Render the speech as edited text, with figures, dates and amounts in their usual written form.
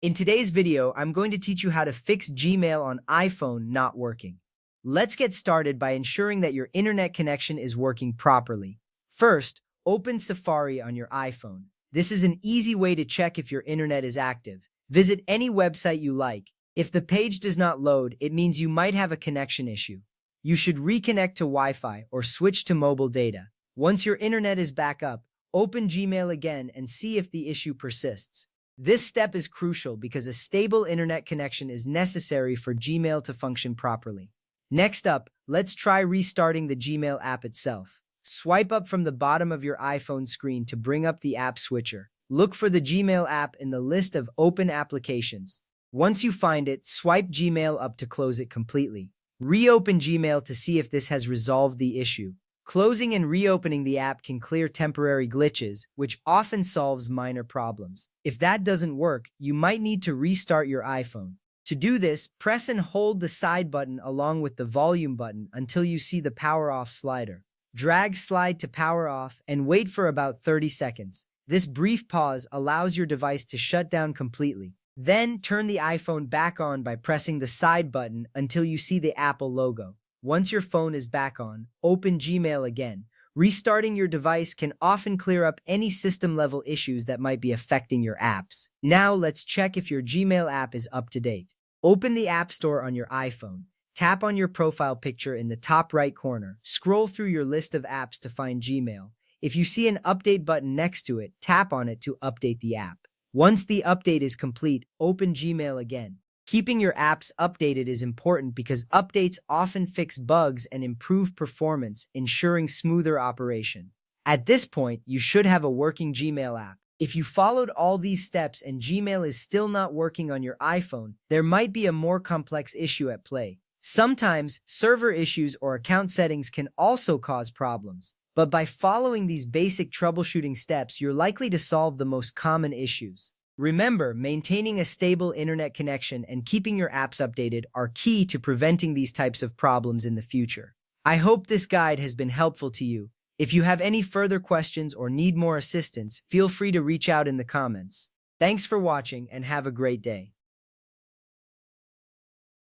In today's video, I'm going to teach you how to fix Gmail on iPhone not working. Let's get started by ensuring that your internet connection is working properly. First, open Safari on your iPhone. This is an easy way to check if your internet is active. Visit any website you like. If the page does not load, it means you might have a connection issue. You should reconnect to Wi-Fi or switch to mobile data. Once your internet is back up, open Gmail again and see if the issue persists. This step is crucial because a stable internet connection is necessary for Gmail to function properly. Next up, let's try restarting the Gmail app itself. Swipe up from the bottom of your iPhone screen to bring up the app switcher. Look for the Gmail app in the list of open applications. Once you find it, swipe Gmail up to close it completely. Reopen Gmail to see if this has resolved the issue. Closing and reopening the app can clear temporary glitches, which often solves minor problems. If that doesn't work, you might need to restart your iPhone. To do this, press and hold the side button along with the volume button until you see the power off slider. Drag slide to power off and wait for about 30 seconds. This brief pause allows your device to shut down completely. Then turn the iPhone back on by pressing the side button until you see the Apple logo. Once your phone is back on, open Gmail again. Restarting your device can often clear up any system-level issues that might be affecting your apps. Now let's check if your Gmail app is up to date. Open the App Store on your iPhone. Tap on your profile picture in the top right corner. Scroll through your list of apps to find Gmail. If you see an update button next to it, tap on it to update the app. Once the update is complete, open Gmail again. Keeping your apps updated is important because updates often fix bugs and improve performance, ensuring smoother operation. At this point, you should have a working Gmail app. If you followed all these steps and Gmail is still not working on your iPhone, there might be a more complex issue at play. Sometimes, server issues or account settings can also cause problems. But by following these basic troubleshooting steps, you're likely to solve the most common issues. Remember, maintaining a stable internet connection and keeping your apps updated are key to preventing these types of problems in the future. I hope this guide has been helpful to you. If you have any further questions or need more assistance, feel free to reach out in the comments. Thanks for watching and have a great day.